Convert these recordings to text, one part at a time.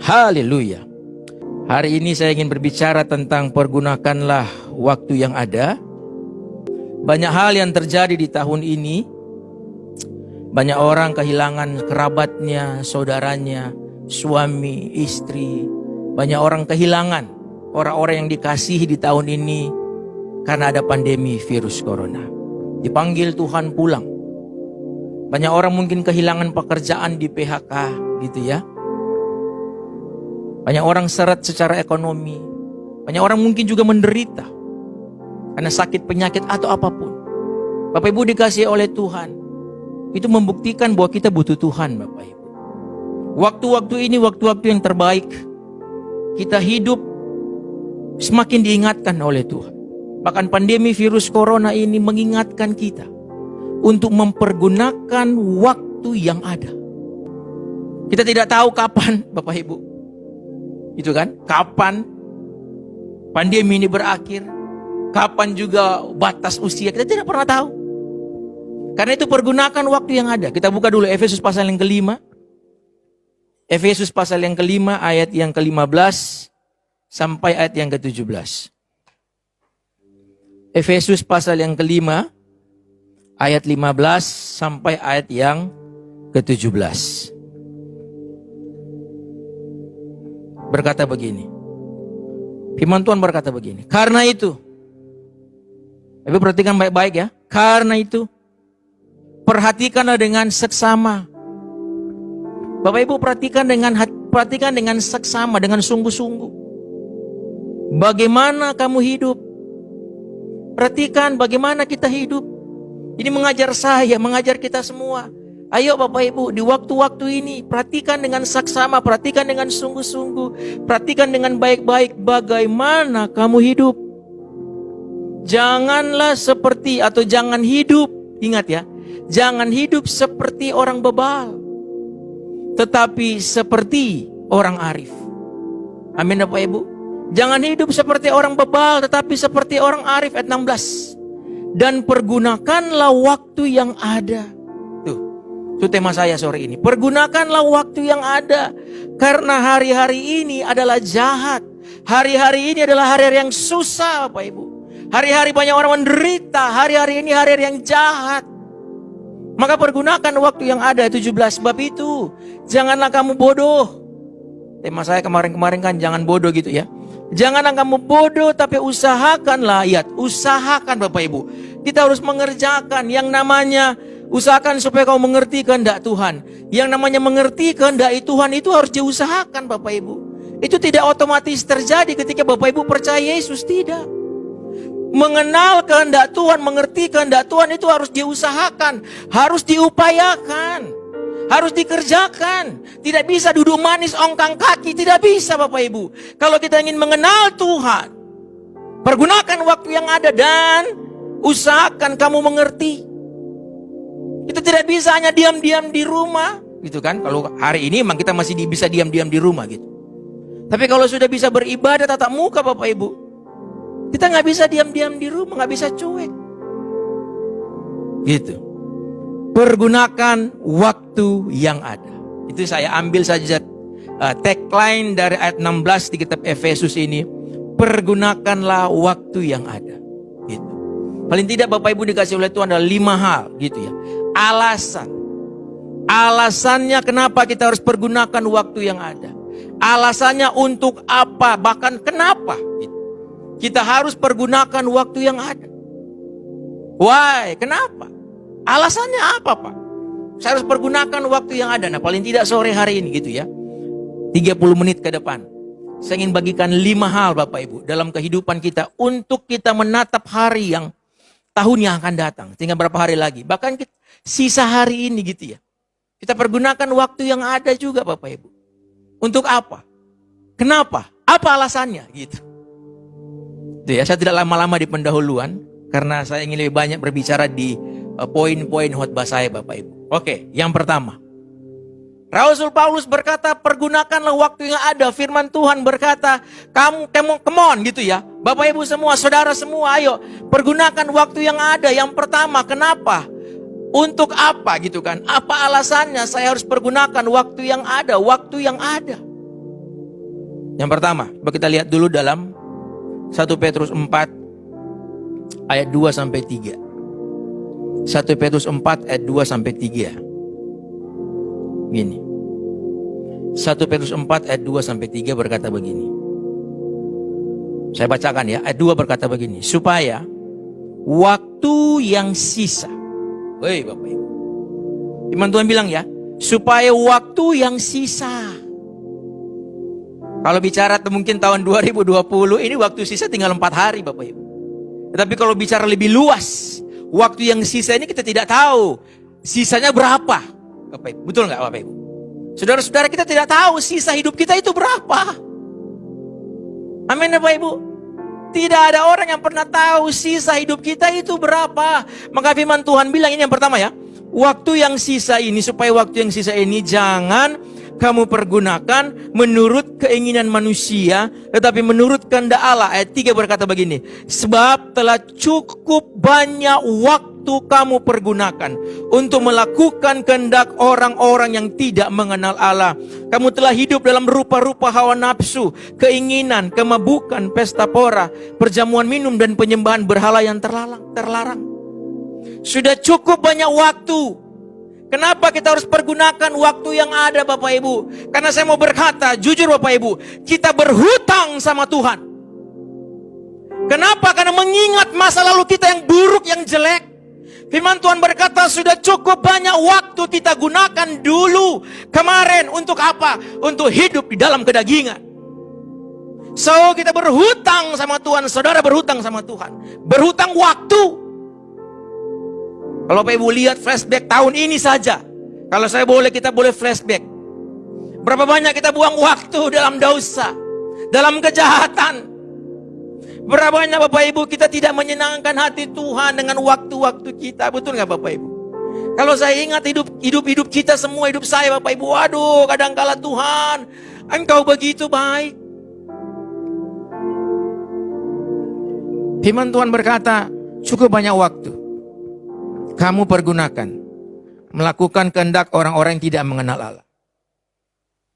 Haleluya. Hari ini saya ingin berbicara tentang pergunakanlah waktu yang ada. Banyak hal yang terjadi di tahun ini. Banyak orang kehilangan kerabatnya, saudaranya, suami, istri. Banyak orang kehilangan orang-orang yang dikasihi di tahun ini karena ada pandemi virus corona. Dipanggil Tuhan pulang. Banyak orang mungkin kehilangan pekerjaan di PHK gitu ya. Banyak orang seret secara ekonomi. Banyak orang mungkin juga menderita karena sakit, penyakit atau apapun. Bapak Ibu dikasihi oleh Tuhan. Itu membuktikan bahwa kita butuh Tuhan, Bapak Ibu. Waktu-waktu ini waktu-waktu yang terbaik. Kita hidup semakin diingatkan oleh Tuhan. Bahkan pandemi virus corona ini mengingatkan kita untuk mempergunakan waktu yang ada. Kita tidak tahu kapan, Bapak Ibu. Itu kan, kapan pandemi ini berakhir, kapan juga batas usia, kita tidak pernah tahu. Karena itu pergunakan waktu yang ada. Kita buka dulu Efesus pasal yang kelima. Efesus pasal yang kelima ayat yang ke-15 sampai ayat yang ke-17. Efesus pasal yang kelima ayat 15 sampai ayat yang ke-17. Berkata begini. Firman Tuhan berkata begini. Karena itu. Ibu perhatikan baik-baik ya. Karena itu. Perhatikanlah dengan seksama. Bapak Ibu perhatikan dengan seksama, dengan sungguh-sungguh. Bagaimana kamu hidup? Perhatikan bagaimana kita hidup. Ini mengajar saya, mengajar kita semua. Ayo Bapak Ibu, di waktu-waktu ini perhatikan dengan saksama, perhatikan dengan sungguh-sungguh, perhatikan dengan baik-baik bagaimana kamu hidup. Janganlah seperti atau jangan hidup, ingat ya, jangan hidup seperti orang bebal, tetapi seperti orang arif. Amin Bapak Ibu. Jangan hidup seperti orang bebal, tetapi seperti orang arif. Ayat 16. Dan pergunakanlah waktu yang ada. Itu tema saya sore ini. Pergunakanlah waktu yang ada. Karena hari-hari ini adalah jahat. Hari-hari ini adalah hari-hari yang susah Bapak Ibu. Hari-hari banyak orang menderita. Hari-hari ini hari-hari yang jahat. Maka pergunakan waktu yang ada. 17. Sebab itu janganlah kamu bodoh. Tema saya kemarin-kemarin kan jangan bodoh gitu ya. Janganlah kamu bodoh, tapi usahakanlah. Usahakan Bapak Ibu. Kita harus mengerjakan yang namanya usahakan supaya kau mengerti kehendak Tuhan. Yang namanya mengerti kehendak Tuhan itu harus diusahakan Bapak Ibu. Itu tidak otomatis terjadi ketika Bapak Ibu percaya Yesus, tidak. Mengenal kehendak Tuhan, mengerti kehendak Tuhan itu harus diusahakan, harus diupayakan. Harus dikerjakan. Tidak bisa duduk manis ongkang kaki. Tidak bisa Bapak Ibu. Kalau kita ingin mengenal Tuhan, pergunakan waktu yang ada dan usahakan kamu mengerti. Kita tidak bisa hanya diam-diam di rumah, gitu kan? Kalau hari ini memang kita masih bisa diam-diam di rumah gitu. Tapi kalau sudah bisa beribadah tatap muka Bapak Ibu, kita nggak bisa diam-diam di rumah, nggak bisa cuek. Gitu. Pergunakan waktu yang ada. Itu saya ambil saja tagline dari ayat 16 di kitab Efesus ini. Pergunakanlah waktu yang ada. Gitu. Paling tidak Bapak Ibu dikasih oleh Tuhan ada 5 hal gitu ya. Alasan. Alasannya kenapa kita harus pergunakan waktu yang ada. Alasannya untuk apa, bahkan kenapa. Gitu. Kita harus pergunakan waktu yang ada. Why? Kenapa? Alasannya apa Pak? Saya harus pergunakan waktu yang ada. Nah paling tidak sore hari ini gitu ya. 30 menit ke depan. Saya ingin bagikan 5 hal Bapak Ibu dalam kehidupan kita. Untuk kita menatap hari yang tahun yang akan datang. Tinggal berapa hari lagi. Bahkan kita, sisa hari ini gitu ya. Kita pergunakan waktu yang ada juga Bapak Ibu. Untuk apa? Kenapa? Apa alasannya? Gitu. Itu ya, saya tidak lama-lama di pendahuluan. Karena saya ingin lebih banyak berbicara di poin-poin khotbah saya Bapak Ibu. Oke, yang pertama. Rasul Paulus berkata, pergunakanlah waktu yang ada. Firman Tuhan berkata, kamu come on gitu ya. Bapak Ibu semua, saudara semua, ayo pergunakan waktu yang ada. Yang pertama, kenapa? Untuk apa gitu kan? Apa alasannya saya harus pergunakan waktu yang ada? Waktu yang ada. Yang pertama, coba kita lihat dulu dalam 1 Petrus 4 ayat 2 sampai 3. 1 Petrus 4 ayat 2 sampai 3. Gini. 1 Petrus 4 ayat 2 sampai 3 berkata begini. Saya bacakan ya. Ayat 2 berkata begini, supaya waktu yang sisa. Woi Bapak Ibu. Firman Tuhan bilang ya, supaya waktu yang sisa. Kalau bicara mungkin tahun 2020 ini waktu sisa tinggal 4 hari Bapak Ibu. Tetapi kalau bicara lebih luas, waktu yang sisa ini kita tidak tahu sisanya berapa Bapak Ibu. Betul nggak Bapak Ibu? Saudara-saudara, kita tidak tahu sisa hidup kita itu berapa. Amin Bapak Ibu. Tidak ada orang yang pernah tahu sisa hidup kita itu berapa. Maka firman Tuhan bilang ini yang pertama ya, waktu yang sisa ini, supaya waktu yang sisa ini jangan kamu pergunakan menurut keinginan manusia, tetapi menurut kehendak Allah. Ayat 3 berkata begini, sebab telah cukup banyak waktu kamu pergunakan untuk melakukan kehendak orang-orang yang tidak mengenal Allah. Kamu telah hidup dalam rupa-rupa hawa nafsu, keinginan, kemabukan, pesta pora, perjamuan minum, dan penyembahan berhala yang terlarang. Sudah cukup banyak waktu. Kenapa kita harus pergunakan waktu yang ada Bapak Ibu? Karena saya mau berkata, jujur Bapak Ibu, kita berhutang sama Tuhan. Kenapa? Karena mengingat masa lalu kita yang buruk, yang jelek. Firman Tuhan berkata, sudah cukup banyak waktu kita gunakan dulu kemarin. Untuk apa? Untuk hidup di dalam kedagingan. So, kita berhutang sama Tuhan. Saudara berhutang sama Tuhan. Berhutang waktu. Kalau Bapak Ibu lihat flashback tahun ini saja, kalau saya boleh, kita boleh flashback. Berapa banyak kita buang waktu dalam dosa, dalam kejahatan. Berapa banyak Bapak Ibu kita tidak menyenangkan hati Tuhan dengan waktu-waktu kita. Betul nggak Bapak Ibu? Kalau saya ingat hidup kita semua, hidup saya Bapak Ibu, waduh, kadangkala Tuhan, Engkau begitu baik. Firman Tuhan berkata, cukup banyak waktu kamu pergunakan melakukan kehendak orang-orang yang tidak mengenal Allah.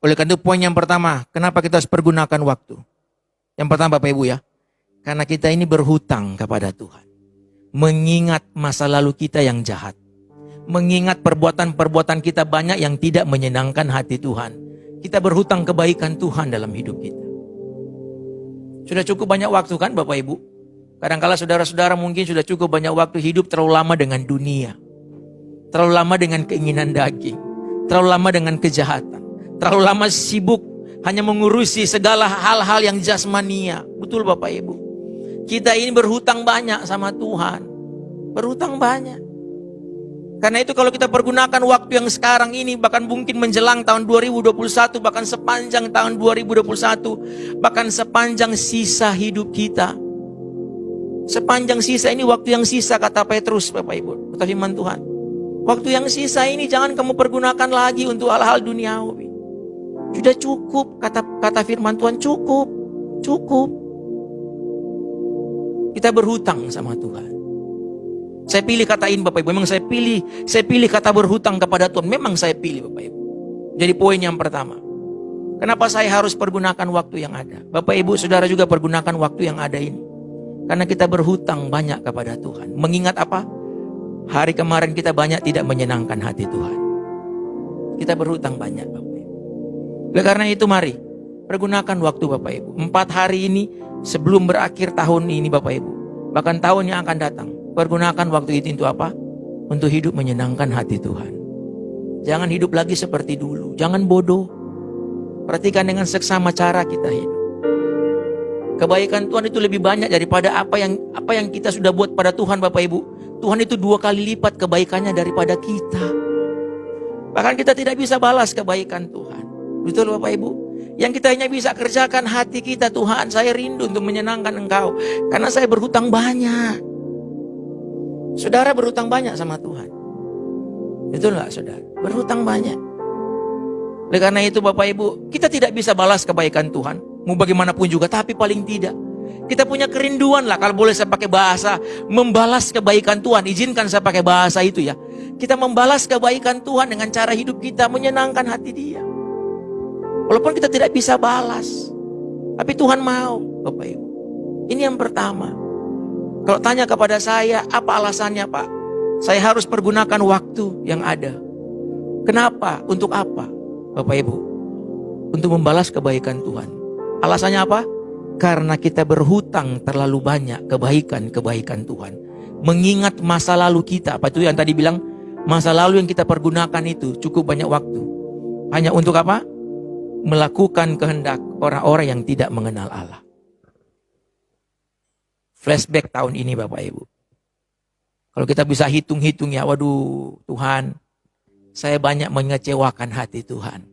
Oleh karena itu poin yang pertama, kenapa kita harus pergunakan waktu? Yang pertama Bapak Ibu ya, karena kita ini berhutang kepada Tuhan. Mengingat masa lalu kita yang jahat. Mengingat perbuatan-perbuatan kita banyak yang tidak menyenangkan hati Tuhan. Kita berhutang kebaikan Tuhan dalam hidup kita. Sudah cukup banyak waktu kan Bapak Ibu? Kadang-kala saudara-saudara mungkin sudah cukup banyak waktu hidup terlalu lama dengan dunia. Terlalu lama dengan keinginan daging. Terlalu lama dengan kejahatan. Terlalu lama sibuk hanya mengurusi segala hal-hal yang jasmania. Betul Bapak Ibu. Kita ini berhutang banyak sama Tuhan. Berhutang banyak. Karena itu kalau kita pergunakan waktu yang sekarang ini, bahkan mungkin menjelang tahun 2021, bahkan sepanjang tahun 2021, bahkan sepanjang sisa hidup kita. Sepanjang sisa ini, waktu yang sisa kata Petrus Bapak Ibu, kata firman Tuhan, waktu yang sisa ini jangan kamu pergunakan lagi untuk hal-hal duniawi. Sudah cukup, kata firman Tuhan, cukup. Kita berhutang sama Tuhan. Saya pilih kata ini Bapak Ibu, memang saya pilih kata berhutang kepada Tuhan, memang saya pilih Bapak Ibu. Jadi poin yang pertama, kenapa saya harus pergunakan waktu yang ada? Bapak Ibu Saudara juga pergunakan waktu yang ada ini. Karena kita berhutang banyak kepada Tuhan. Mengingat apa? Hari kemarin kita banyak tidak menyenangkan hati Tuhan. Kita berhutang banyak Bapak Ibu. Oleh karena itu mari pergunakan waktu Bapak Ibu. 4 hari ini sebelum berakhir tahun ini Bapak Ibu. Bahkan tahun yang akan datang. Pergunakan waktu itu untuk apa? Untuk hidup menyenangkan hati Tuhan. Jangan hidup lagi seperti dulu. Jangan bodoh. Perhatikan dengan seksama cara kita hidup. Kebaikan Tuhan itu lebih banyak daripada apa yang kita sudah buat pada Tuhan Bapak Ibu. Tuhan itu 2 kali lipat kebaikannya daripada kita. Bahkan kita tidak bisa balas kebaikan Tuhan. Betul Bapak Ibu? Yang kita hanya bisa kerjakan hati kita, Tuhan saya rindu untuk menyenangkan Engkau. Karena saya berhutang banyak. Saudara berhutang banyak sama Tuhan. Betul nggak saudara? Berhutang banyak. Oleh karena itu Bapak Ibu, kita tidak bisa balas kebaikan Tuhan. Mau bagaimanapun juga, tapi paling tidak kita punya kerinduan lah, kalau boleh saya pakai bahasa, membalas kebaikan Tuhan. Izinkan saya pakai bahasa itu ya. Kita membalas kebaikan Tuhan dengan cara hidup kita menyenangkan hati Dia. Walaupun kita tidak bisa balas, Tapi Tuhan mau, Bapak Ibu. Ini yang pertama. Kalau tanya kepada saya, apa alasannya Pak? Saya harus pergunakan waktu yang ada. Kenapa? Untuk apa? Bapak Ibu, untuk membalas kebaikan Tuhan. Alasannya apa? Karena kita berhutang terlalu banyak kebaikan-kebaikan Tuhan. Mengingat masa lalu kita. Apa itu yang tadi bilang? Masa lalu yang kita pergunakan itu cukup banyak waktu. Hanya untuk apa? Melakukan kehendak orang-orang yang tidak mengenal Allah. Flashback tahun ini Bapak Ibu. Kalau kita bisa hitung-hitung ya, waduh Tuhan, saya banyak mengecewakan hati Tuhan.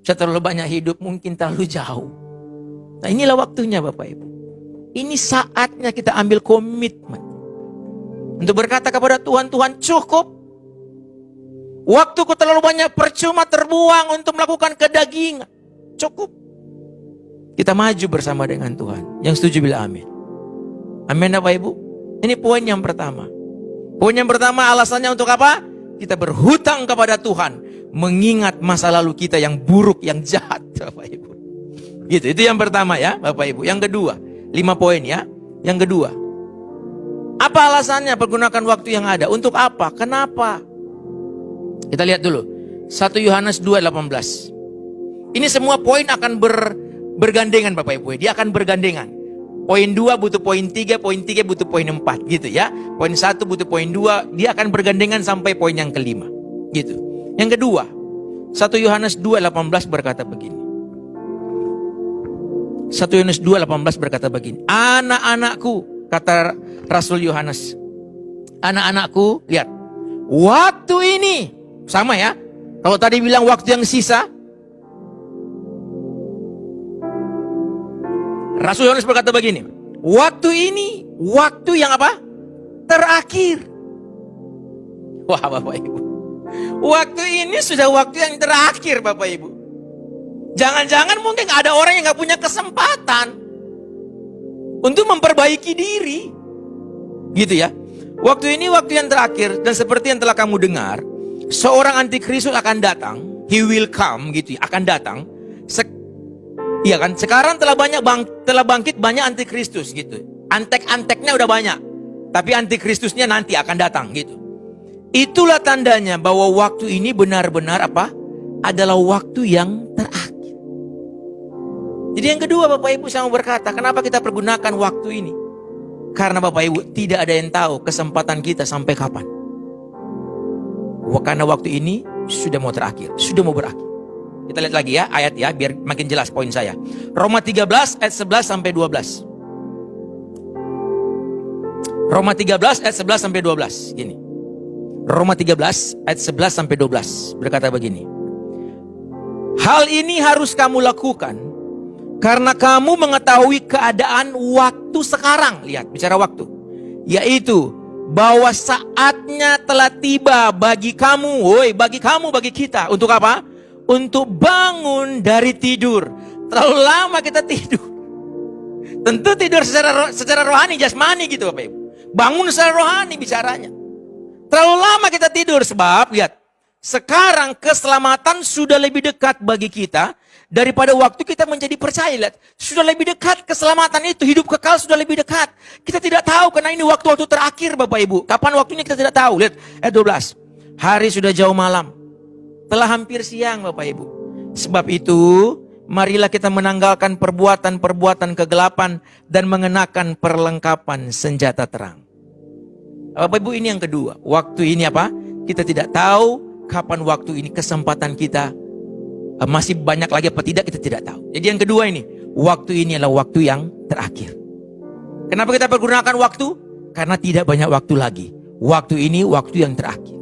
Saya terlalu banyak hidup, mungkin terlalu jauh. Nah inilah waktunya Bapak Ibu. Ini saatnya kita ambil komitmen. Untuk berkata kepada Tuhan, Tuhan cukup. Waktuku terlalu banyak percuma terbuang untuk melakukan kedagingan. Cukup. Kita maju bersama dengan Tuhan. Yang setuju bilang amin. Amin Bapak Ibu. Ini poin yang pertama. Poin yang pertama alasannya untuk apa? Kita berhutang kepada Tuhan. Mengingat masa lalu kita yang buruk, yang jahat Bapak Ibu. Gitu, itu yang pertama ya Bapak Ibu. Yang kedua, 5 poin ya. Yang kedua, apa alasannya pergunakan waktu yang ada? Untuk apa? Kenapa? Kita lihat dulu 1 Yohanes 2:18. Ini semua poin akan bergandengan Bapak Ibu. Dia akan bergandengan. Poin 2 butuh poin 3, poin 3 butuh poin 4 gitu ya. Poin 1 butuh poin 2, dia akan bergandengan sampai poin yang kelima. Gitu. Yang kedua, 1 Yohanes 2:18 berkata begini. 1 Yohanes 2:18 berkata begini. Anak-anakku, kata Rasul Yohanes. Anak-anakku, lihat. Waktu ini, sama ya. Kalau tadi bilang waktu yang sisa, Rasul Yohanes berkata begini. Waktu ini, waktu yang apa? Terakhir. Wah Bapak Ibu. Waktu ini sudah waktu yang terakhir Bapak Ibu. Jangan-jangan mungkin ada orang yang gak punya kesempatan untuk memperbaiki diri. Gitu ya. Waktu ini waktu yang terakhir. Dan seperti yang telah kamu dengar, seorang antikristus akan datang. He will come gitu ya, akan datang. Iya kan, sekarang telah bangkit banyak antikristus gitu. Antek-anteknya udah banyak. Tapi antikristusnya nanti akan datang gitu. Itulah tandanya bahwa waktu ini benar-benar apa? Adalah waktu yang terakhir. Jadi yang kedua Bapak Ibu saya mau berkata, kenapa kita pergunakan waktu ini? Karena Bapak Ibu tidak ada yang tahu kesempatan kita sampai kapan. Karena waktu ini sudah mau terakhir, sudah mau berakhir. Kita lihat lagi ya ayat ya, biar makin jelas poin saya. Roma 13 ayat 11 sampai 12. Roma 13 ayat 11 sampai 12. Gini. Roma 13 ayat 11 sampai 12 berkata begini. Hal ini harus kamu lakukan karena kamu mengetahui keadaan waktu sekarang. Lihat, bicara waktu. Yaitu bahwa saatnya telah tiba bagi kamu, bagi kita. Untuk apa? Untuk bangun dari tidur. Terlalu lama kita tidur. Tentu tidur secara rohani, jasmani gitu Bapak Ibu. Bangun secara rohani bicaranya. Terlalu lama kita tidur sebab lihat, sekarang keselamatan sudah lebih dekat bagi kita daripada waktu kita menjadi percaya. Lihat, sudah lebih dekat keselamatan itu, hidup kekal sudah lebih dekat. Kita tidak tahu karena ini waktu-waktu terakhir Bapak Ibu. Kapan waktunya kita tidak tahu. Lihat ayat 12. Hari sudah jauh malam. Telah hampir siang Bapak Ibu. Sebab itu marilah kita menanggalkan perbuatan-perbuatan kegelapan dan mengenakan perlengkapan senjata terang. Bapak Ibu, ini yang kedua. Waktu ini apa? Kita tidak tahu kapan waktu ini, kesempatan kita masih banyak lagi apa tidak, kita tidak tahu. Jadi yang kedua ini, waktu ini adalah waktu yang terakhir. Kenapa kita pergunakan waktu? Karena tidak banyak waktu lagi. Waktu ini waktu yang terakhir.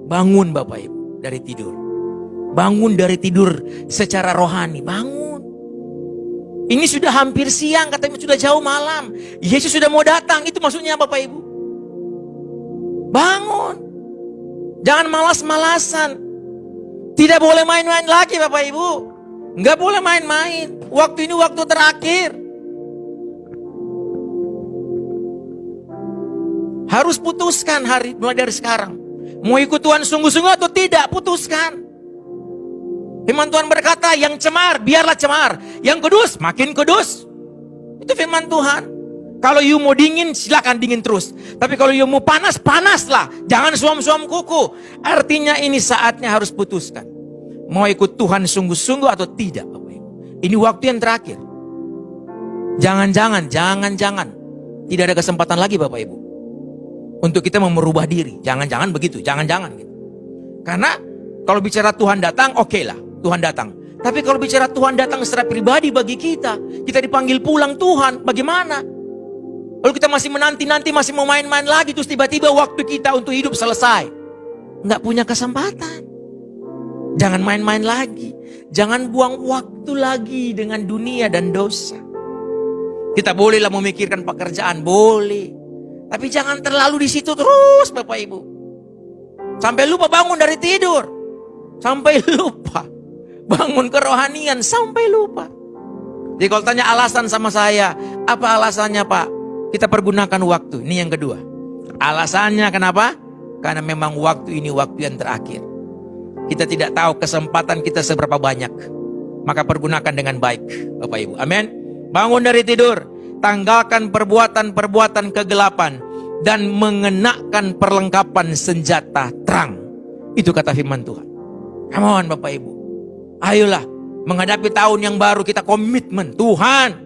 Bangun Bapak Ibu dari tidur. Bangun dari tidur secara rohani. Bangun. Ini sudah hampir siang, katanya sudah jauh malam. Yesus sudah mau datang. Itu maksudnya Bapak Ibu. Bangun. Jangan malas-malasan. Tidak boleh main-main lagi Bapak Ibu. Nggak boleh main-main. Waktu ini waktu terakhir. Harus putuskan mulai dari sekarang. Mau ikut Tuhan sungguh-sungguh atau tidak, putuskan. Firman Tuhan berkata, yang cemar, biarlah cemar. Yang kudus, makin kudus. Itu firman Tuhan. Kalau you mau dingin, silakan dingin terus. Tapi kalau you mau panas, panaslah. Jangan suam-suam kuku. Artinya ini saatnya harus putuskan. Mau ikut Tuhan sungguh-sungguh atau tidak, Bapak Ibu. Ini waktu yang terakhir. Jangan-jangan. Tidak ada kesempatan lagi, Bapak Ibu, untuk kita mau merubah diri. Jangan-jangan begitu, jangan-jangan gitu. Karena kalau bicara Tuhan datang, oke lah, Tuhan datang. Tapi kalau bicara Tuhan datang secara pribadi bagi kita dipanggil pulang Tuhan, bagaimana? Lalu kita masih menanti-nanti, masih mau main-main lagi, terus tiba-tiba waktu kita untuk hidup selesai. Nggak punya kesempatan. Jangan main-main lagi. Jangan buang waktu lagi dengan dunia dan dosa. Kita bolehlah memikirkan pekerjaan, boleh. Tapi jangan terlalu di situ terus, Bapak Ibu. Sampai lupa bangun dari tidur. Sampai lupa bangun kerohanian, sampai lupa. Jadi kalau tanya alasan sama saya, apa alasannya, Pak? Kita pergunakan waktu. Ini yang kedua. Alasannya kenapa? Karena memang waktu ini waktu yang terakhir. Kita tidak tahu kesempatan kita seberapa banyak. Maka pergunakan dengan baik, Bapak Ibu. Amin. Bangun dari tidur, tanggalkan perbuatan-perbuatan kegelapan, dan mengenakan perlengkapan senjata terang. Itu kata firman Tuhan. Come on, Bapak Ibu. Ayolah, menghadapi tahun yang baru kita komitmen. Tuhan,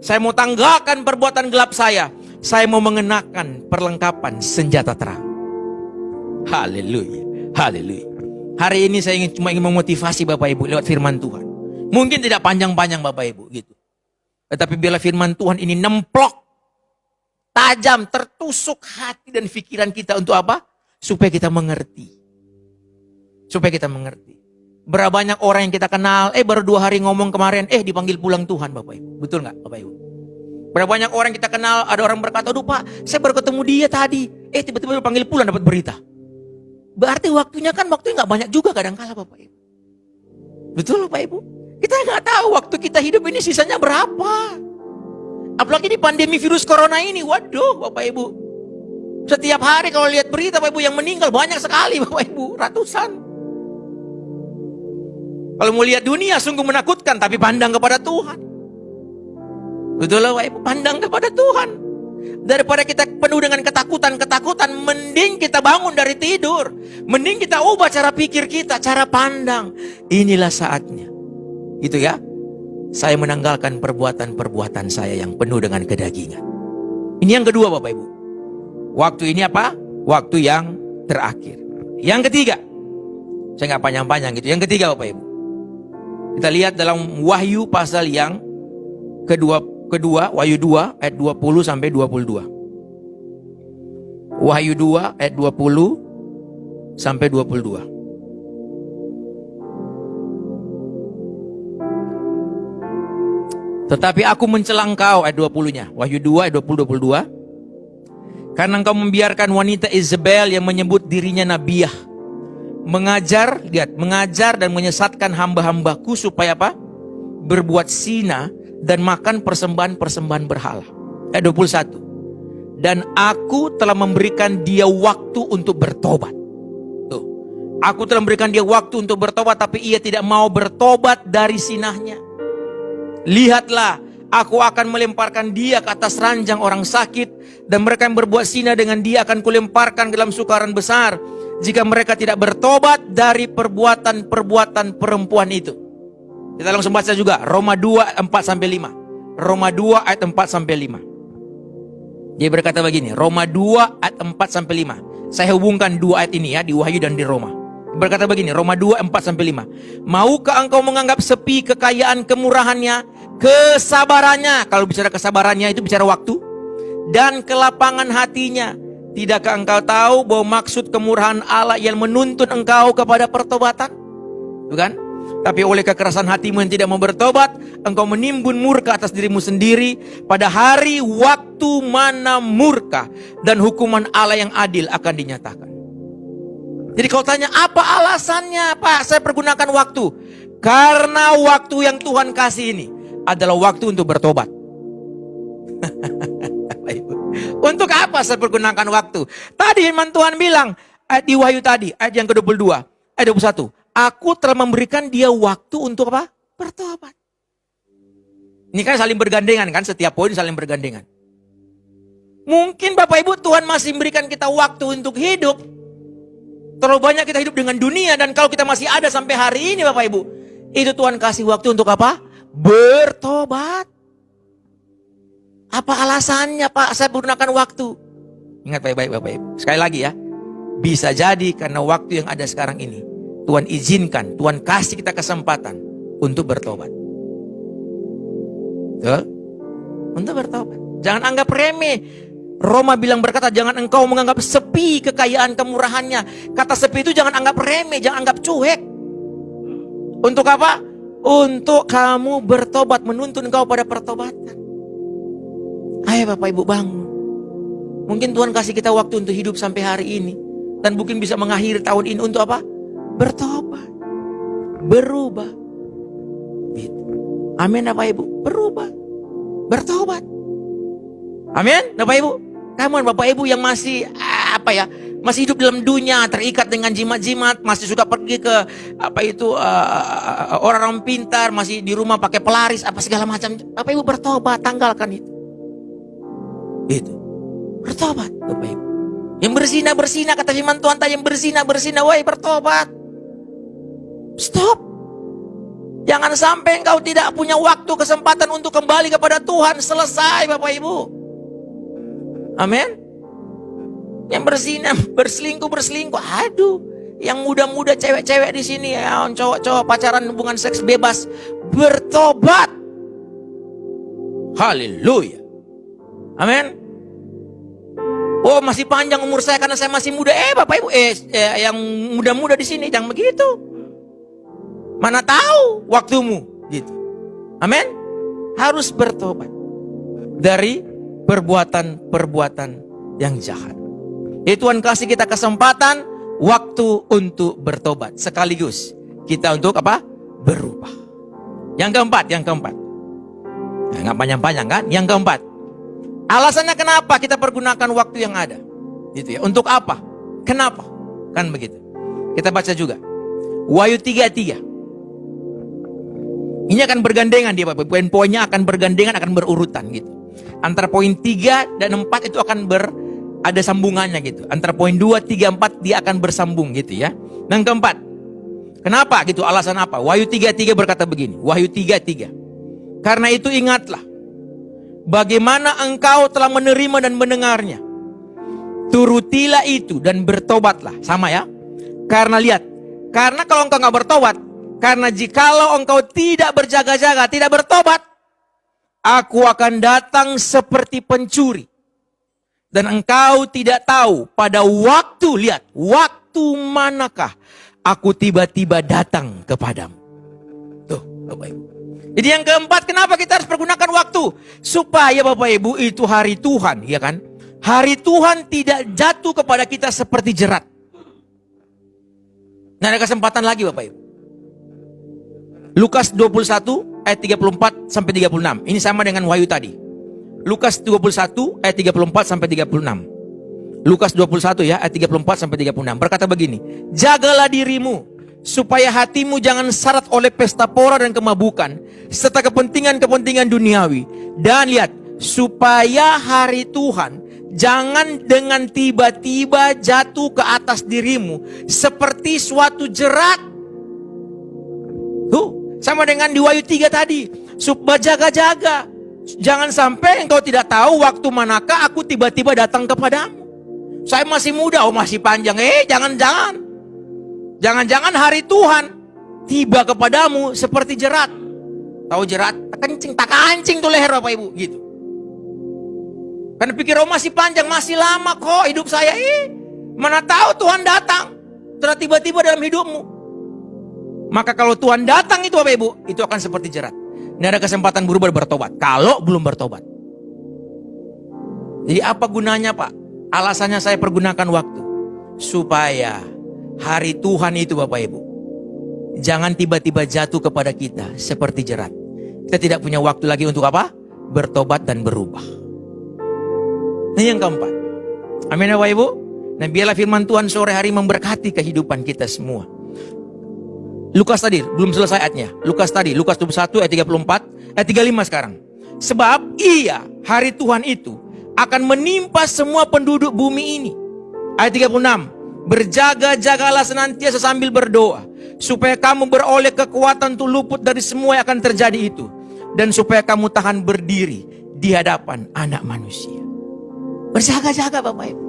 saya mau tanggalkan perbuatan gelap saya. Saya mau mengenakan perlengkapan senjata terang. Haleluya, haleluya. Hari ini saya cuma ingin memotivasi Bapak Ibu lewat firman Tuhan. Mungkin tidak panjang-panjang Bapak Ibu gitu. Tetapi bila firman Tuhan ini nemplok, tajam, tertusuk hati dan pikiran kita untuk apa? Supaya kita mengerti. Supaya kita mengerti. Berapa banyak orang yang kita kenal, baru 2 hari ngomong kemarin, dipanggil pulang Tuhan, Bapak Ibu. Betul nggak, Bapak Ibu? Berapa banyak orang kita kenal, ada orang berkata, aduh Pak, saya baru ketemu dia tadi. Tiba-tiba dipanggil pulang, dapat berita. Berarti waktunya nggak banyak juga kadang-kala, Bapak Ibu. Betul, Bapak Ibu? Kita nggak tahu waktu kita hidup ini sisanya berapa. Apalagi di pandemi virus corona ini, waduh, Bapak Ibu. Setiap hari kalau lihat berita, Bapak Ibu, yang meninggal banyak sekali, Bapak Ibu, ratusan. Kalau mau lihat dunia sungguh menakutkan, tapi pandang kepada Tuhan. Betul lah, Bapak Ibu, pandang kepada Tuhan. Daripada kita penuh dengan ketakutan, mending kita bangun dari tidur. Mending kita ubah cara pikir kita, cara pandang. Inilah saatnya. Itu ya. Saya menanggalkan perbuatan-perbuatan saya yang penuh dengan kedagingan. Ini yang kedua, Bapak Ibu. Waktu ini apa? Waktu yang terakhir. Yang ketiga. Saya nggak panjang-panjang gitu. Yang ketiga, Bapak Ibu. Kita lihat dalam Wahyu pasal yang kedua, Wahyu 2 ayat 20 sampai 22. Wahyu 2 ayat 20 sampai 22. Tetapi aku mencela engkau, ayat 20-nya. Wahyu 2 ayat 20-22. Karena engkau membiarkan wanita Isabel yang menyebut dirinya nabiah mengajar dan menyesatkan hamba-hambaku supaya apa? Berbuat zina dan makan persembahan-persembahan berhala. Ayat 21. Dan aku telah memberikan dia waktu untuk bertobat. Tuh. Aku telah memberikan dia waktu untuk bertobat, tapi ia tidak mau bertobat dari zinahnya. Lihatlah, aku akan melemparkan dia ke atas ranjang orang sakit, dan mereka yang berbuat zina dengan dia akan kulemparkan ke dalam sukaran besar, jika mereka tidak bertobat dari perbuatan-perbuatan perempuan itu. Kita langsung baca juga Roma 2 4-5. Roma 2 ayat 4-5. Dia berkata begini, Roma 2 ayat 4-5. Saya hubungkan 2 ayat ini ya, di Wahyu dan di Roma. Berkata begini, Roma 2 4-5. Maukah engkau menganggap sepi kekayaan kemurahannya, kesabarannya? Kalau bicara kesabarannya itu bicara waktu. Dan kelapangan hatinya. Tidakkah engkau tahu bahwa maksud kemurahan Allah yang menuntun engkau kepada pertobatan? Bukan? Tapi oleh kekerasan hatimu yang tidak mau bertobat, engkau menimbun murka atas dirimu sendiri pada hari waktu mana murka dan hukuman Allah yang adil akan dinyatakan. Jadi kalau tanya apa alasannya, Pak, saya pergunakan waktu. Karena waktu yang Tuhan kasih ini adalah waktu untuk bertobat. Untuk apa saya pergunakan waktu? Tadi firman Tuhan bilang, ayat di Wahyu tadi, ayat yang ke-22, ayat 21. Aku telah memberikan dia waktu untuk apa? Bertobat. Ini kan saling bergandengan kan, setiap poin saling bergandengan. Mungkin Bapak Ibu Tuhan masih memberikan kita waktu untuk hidup. Terlalu banyak kita hidup dengan dunia, dan kalau kita masih ada sampai hari ini Bapak Ibu, itu Tuhan kasih waktu untuk apa? Bertobat. Apa alasannya Pak saya menggunakan waktu? Ingat baik-baik Bapak Ibu. Sekali lagi ya, bisa jadi karena waktu yang ada sekarang ini, Tuhan izinkan, Tuhan kasih kita kesempatan untuk bertobat. Tuh, untuk bertobat. Jangan anggap remeh. Roma bilang berkata, jangan engkau menganggap sepi kekayaan kemurahannya. Kata sepi itu jangan anggap remeh, jangan anggap cuek. Untuk apa? Untuk kamu bertobat, menuntun engkau pada pertobatan. Ayo Bapak Ibu bangun. Mungkin Tuhan kasih kita waktu untuk hidup sampai hari ini, dan mungkin bisa mengakhiri tahun ini untuk apa? Bertobat, berubah. Gitu. Amin Bapak Ibu, berubah, bertobat. Amin Bapak Ibu. Kamu Bapak Ibu yang masih masih hidup dalam dunia, terikat dengan jimat-jimat, masih suka pergi ke orang-orang pintar, masih di rumah pakai pelaris apa segala macam. Bapak Ibu bertobat, tanggalkan itu. Itu. Bertobat Bapak Ibu. Yang berzina kata firman Tuhan tadi, yang berzina, woi bertobat. Stop. Jangan sampai engkau tidak punya waktu, kesempatan untuk kembali kepada Tuhan. Selesai Bapak Ibu. Amin. Yang berzina, berselingkuh. Aduh, yang muda-muda, cewek-cewek di sini, yang cowok-cowok pacaran hubungan seks bebas, bertobat. Haleluya. Amin. Oh, masih panjang umur saya karena saya masih muda. Bapak Ibu, yang muda-muda di sini jangan begitu. Mana tahu waktumu, gitu. Amin. Harus bertobat dari perbuatan-perbuatan yang jahat. Tuhan kasih kita kesempatan, waktu untuk bertobat. Sekaligus kita untuk apa? Berubah. Yang keempat. Nggak panjang-panjang kan? Yang keempat. Alasannya kenapa kita pergunakan waktu yang ada? Gitu ya. Untuk apa? Kenapa? Kan begitu. Kita baca juga. Wahyu 3:3. Ini akan bergandengan dia Bapak. Poin-poinnya akan bergandengan, akan berurutan gitu. Antara poin 3 dan 4 itu akan ada sambungannya gitu. Antara poin 2, 3, 4 dia akan bersambung gitu ya. Yang keempat, kenapa gitu? Alasan apa? Wahyu 3:3 berkata begini. Wahyu 3:3. Karena itu ingatlah bagaimana engkau telah menerima dan mendengarnya. Turutilah itu dan bertobatlah. Sama ya. Karena lihat, karena kalau engkau nggak bertobat, karena jikalau engkau tidak berjaga-jaga, tidak bertobat, aku akan datang seperti pencuri. Dan engkau tidak tahu pada waktu, lihat, waktu manakah aku tiba-tiba datang kepadamu. Tuh, Bapak Ibu. Jadi yang keempat, kenapa kita harus pergunakan waktu? Supaya Bapak Ibu itu hari Tuhan, ya kan? Hari Tuhan tidak jatuh kepada kita seperti jerat. Nah, ada kesempatan lagi Bapak Ibu. Lukas 21 ayat 34 sampai 36. Ini sama dengan Wahyu tadi. Lukas 21 ayat 34 sampai 36. Lukas 21 ya ayat 34 sampai 36. Berkata begini, jagalah dirimu supaya hatimu jangan syarat oleh pesta pora dan kemabukan serta kepentingan-kepentingan duniawi. Dan lihat, supaya hari Tuhan jangan dengan tiba-tiba jatuh ke atas dirimu seperti suatu jerat. Tuh, sama dengan di Wahyu 3 tadi. Supaya jaga-jaga. Jangan sampai engkau tidak tahu waktu manakah aku tiba-tiba datang kepadamu. Saya masih muda, masih panjang. Jangan-jangan. Jangan-jangan hari Tuhan tiba kepadamu seperti jerat. Tahu jerat? Tak kancing tuh leher Bapak Ibu. Gitu. Karena pikir masih panjang, masih lama kok hidup saya. Mana tahu Tuhan datang. Terus tiba-tiba dalam hidupmu. Maka kalau Tuhan datang itu Bapak Ibu, itu akan seperti jerat. Ini ada kesempatan berubah bertobat. Kalau belum bertobat. Jadi apa gunanya Pak? Alasannya saya pergunakan waktu. Supaya hari Tuhan itu Bapak Ibu, jangan tiba-tiba jatuh kepada kita seperti jerat. Kita tidak punya waktu lagi untuk apa? Bertobat dan berubah. Ini yang keempat. Amin Bapak Ibu. Nah biarlah firman Tuhan sore hari memberkati kehidupan kita semua. Lukas tadi, belum selesai ayatnya. Lukas tadi, Lukas 21 ayat 34, ayat 35 sekarang. Sebab hari Tuhan itu akan menimpa semua penduduk bumi ini. Ayat 36, berjaga-jagalah senantiasa sambil berdoa, supaya kamu beroleh kekuatan untuk luput dari semua yang akan terjadi itu. Dan supaya kamu tahan berdiri di hadapan anak manusia. Berjaga-jaga Bapak Ibu.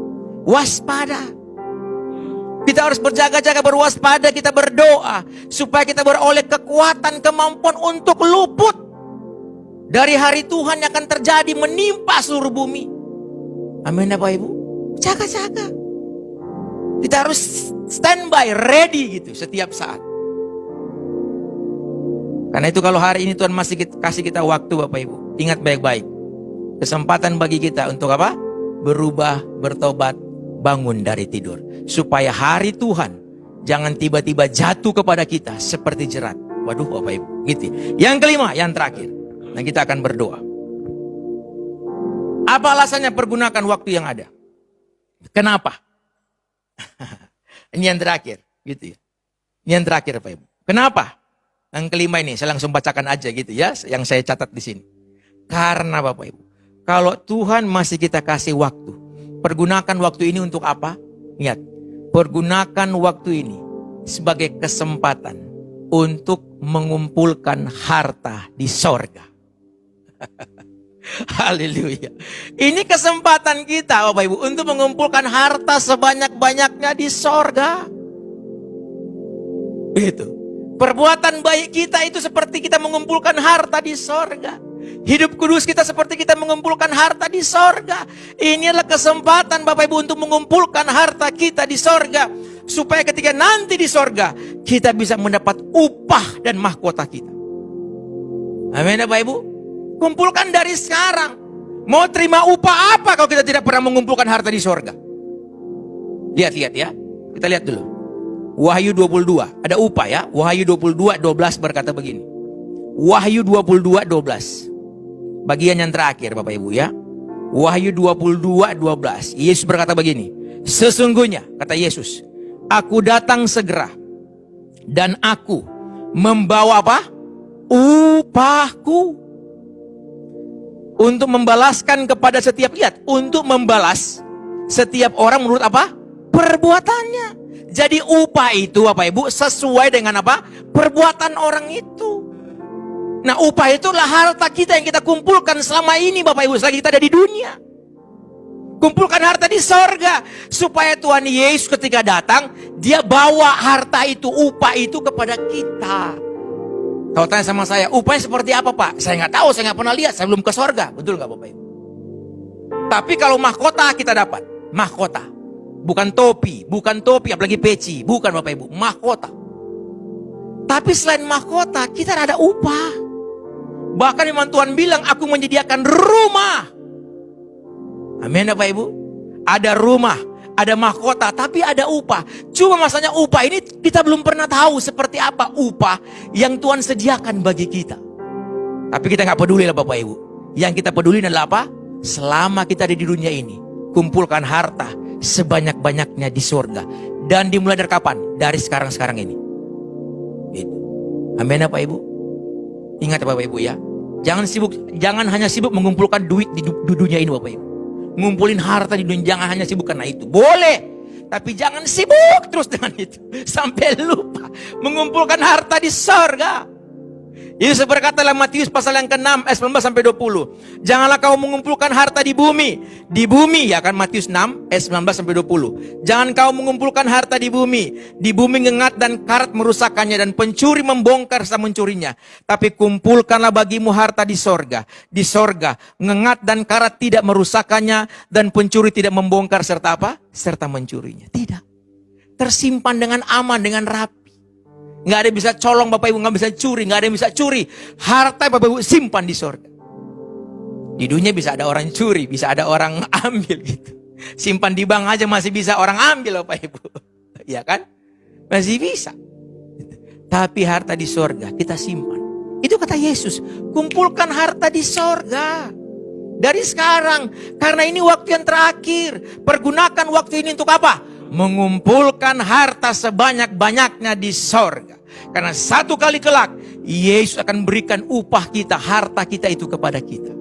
Waspada. Kita harus berjaga-jaga, berwaspada, kita berdoa supaya kita beroleh kekuatan, kemampuan untuk luput dari hari Tuhan yang akan terjadi menimpa seluruh bumi. Amin Bapak Ibu. Jaga-jaga. Kita harus standby, ready gitu setiap saat. Karena itu kalau hari ini Tuhan masih kasih kita waktu Bapak Ibu, ingat baik-baik. Kesempatan bagi kita untuk apa? Berubah, bertobat, bangun dari tidur. Supaya hari Tuhan jangan tiba-tiba jatuh kepada kita seperti jerat. Waduh Bapak Ibu, gitu. Yang kelima, yang terakhir. Dan kita akan berdoa. Apa alasannya pergunakan waktu yang ada? Kenapa? Ini yang terakhir, gitu ya. Ini yang terakhir Bapak Ibu. Kenapa? Yang kelima ini saya langsung bacakan aja gitu ya, yang saya catat di sini. Karena Bapak Ibu, kalau Tuhan masih kita kasih waktu, pergunakan waktu ini untuk apa? Ingat, pergunakan waktu ini sebagai kesempatan untuk mengumpulkan harta di sorga. Haleluya. Ini kesempatan kita Bapak Ibu untuk mengumpulkan harta sebanyak-banyaknya di sorga. Itu. Perbuatan baik kita itu seperti kita mengumpulkan harta di sorga. Hidup kudus kita seperti kita mengumpulkan harta di sorga. Ini adalah kesempatan Bapak Ibu untuk mengumpulkan harta kita di sorga. Supaya ketika nanti di sorga, kita bisa mendapat upah dan mahkota kita. Amin Bapak Ibu. Kumpulkan dari sekarang. Mau terima upah apa kalau kita tidak pernah mengumpulkan harta di sorga? Lihat-lihat ya. Kita lihat dulu. Wahyu 22. Ada upah ya. Wahyu 22, 12 berkata begini. Wahyu 22, 12. Bagian yang terakhir Bapak Ibu ya. Wahyu 22, 12. Yesus berkata begini. Sesungguhnya, kata Yesus, aku datang segera. Dan aku membawa apa? Upahku. Untuk membalaskan kepada setiap, lihat, untuk membalas setiap orang menurut apa? Perbuatannya. Jadi upah itu Bapak Ibu sesuai dengan apa? Perbuatan orang itu. Nah upah itulah harta kita yang kita kumpulkan selama ini Bapak Ibu, selagi kita ada di dunia. Kumpulkan harta di sorga. Supaya Tuhan Yesus ketika datang, dia bawa harta itu, upah itu kepada kita. Kalau tanya sama saya, upahnya seperti apa Pak? Saya nggak tahu, saya nggak pernah lihat, saya belum ke sorga. Betul nggak Bapak Ibu? Tapi kalau mahkota kita dapat, mahkota. Bukan topi, apalagi peci. Bukan Bapak Ibu, mahkota. Tapi selain mahkota, kita ada upah. Bahkan iman Tuhan bilang, aku menyediakan rumah. Amin Bapak Ibu. Ada rumah, ada mahkota, tapi ada upah. Cuma masalahnya upah ini kita belum pernah tahu seperti apa upah yang Tuhan sediakan bagi kita. Tapi kita nggak peduli lah Bapak Ibu. Yang kita peduli adalah apa? Selama kita ada di dunia ini, kumpulkan harta sebanyak-banyaknya di surga. Dan dimulai dari kapan? Dari sekarang-sekarang ini. Gitu. Amin Bapak Ibu. Ingat Bapak Ibu ya. Jangan hanya sibuk mengumpulkan duit di dunia ini Bapak Ibu. Ngumpulin harta di dunia, jangan hanya sibuk karena itu. Boleh, tapi jangan sibuk terus dengan itu sampai lupa mengumpulkan harta di sorga. Yesus berkata dalam Matius pasal yang ke-6 ayat 19 sampai 20. Janganlah kau mengumpulkan harta di bumi. Di bumi ya kan, Matius 6 ayat 19 sampai 20. Jangan kau mengumpulkan harta di bumi. Di bumi ngengat dan karat merusakkannya, dan pencuri membongkar serta mencurinya. Tapi kumpulkanlah bagimu harta di sorga. Di sorga ngengat dan karat tidak merusakkannya, dan pencuri tidak membongkar serta apa? Serta mencurinya. Tidak. Tersimpan dengan aman, dengan rapi. Nggak ada yang bisa colong Bapak Ibu, nggak bisa curi, nggak ada yang bisa curi. Harta Bapak Ibu simpan di sorga. Di dunia bisa ada orang curi, bisa ada orang ambil gitu. Simpan di bank aja masih bisa orang ambil Bapak Ibu. Ya kan? Masih bisa. Tapi harta di sorga kita simpan. Itu kata Yesus, kumpulkan harta di sorga. Dari sekarang, karena ini waktu yang terakhir. Pergunakan waktu ini untuk apa? Mengumpulkan harta sebanyak-banyaknya di sorga. Karena satu kali kelak, Yesus akan berikan upah kita, harta kita itu kepada kita.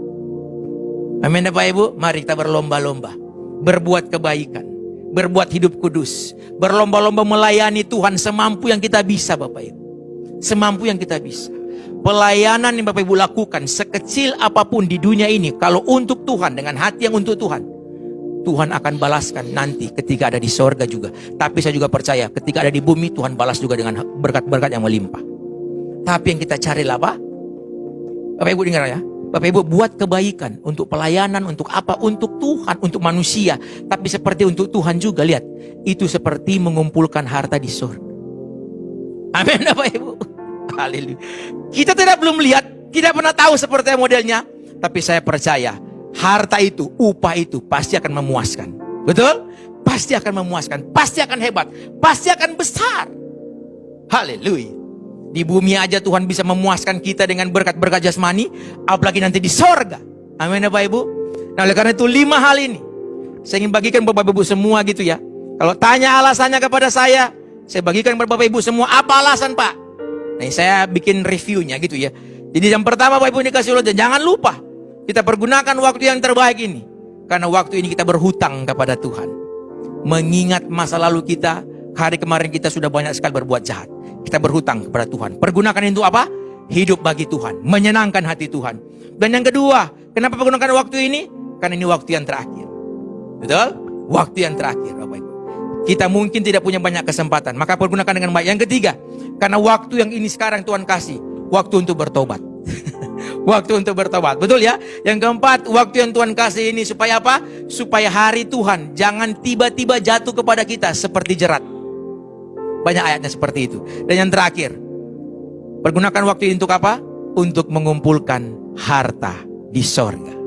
Amin Bapak Ibu, mari kita berlomba-lomba. Berbuat kebaikan, berbuat hidup kudus, berlomba-lomba melayani Tuhan semampu yang kita bisa Bapak Ibu. Semampu yang kita bisa. Pelayanan yang Bapak Ibu lakukan sekecil apapun di dunia ini, kalau untuk Tuhan, dengan hati yang untuk Tuhan, Tuhan akan balaskan nanti ketika ada di sorga juga. Tapi saya juga percaya ketika ada di bumi, Tuhan balas juga dengan berkat-berkat yang melimpah. Tapi yang kita cari apa? Bapak Ibu dengar ya, Bapak Ibu buat kebaikan untuk pelayanan, untuk apa? Untuk Tuhan, untuk manusia. Tapi seperti untuk Tuhan juga, lihat. Itu seperti mengumpulkan harta di sorga. Amin Bapak Ibu. Haleluya. Kita belum lihat, tidak pernah tahu seperti modelnya. Tapi saya percaya harta itu, upah itu pasti akan memuaskan. Betul? Pasti akan memuaskan, pasti akan hebat, pasti akan besar. Haleluya. Di bumi aja Tuhan bisa memuaskan kita dengan berkat-berkat jasmani, apalagi nanti di sorga. Amin Bapak Ibu. Nah oleh karena itu 5 hal ini saya ingin bagikan Bapak Ibu semua gitu ya. Kalau tanya alasannya kepada saya bagikan kepada Bapak Ibu semua. Apa alasan Pak? Nah saya bikin reviewnya gitu ya. Jadi yang pertama Bapak Ibu dikasih Allah, jangan lupa kita pergunakan waktu yang terbaik ini. Karena waktu ini kita berhutang kepada Tuhan. Mengingat masa lalu kita, hari kemarin kita sudah banyak sekali berbuat jahat. Kita berhutang kepada Tuhan. Pergunakan itu apa? Hidup bagi Tuhan. Menyenangkan hati Tuhan. Dan yang kedua, kenapa pergunakan waktu ini? Karena ini waktu yang terakhir. Betul? Waktu yang terakhir Bapak Ibu. Kita mungkin tidak punya banyak kesempatan. Maka pergunakan dengan baik. Yang ketiga, karena waktu yang ini sekarang Tuhan kasih. Waktu untuk bertobat. Waktu untuk bertobat, betul ya? Yang keempat, waktu yang Tuhan kasih ini supaya apa? Supaya hari Tuhan jangan tiba-tiba jatuh kepada kita seperti jerat. Banyak ayatnya seperti itu. Dan yang terakhir, pergunakan waktu ini untuk apa? Untuk mengumpulkan harta di sorga.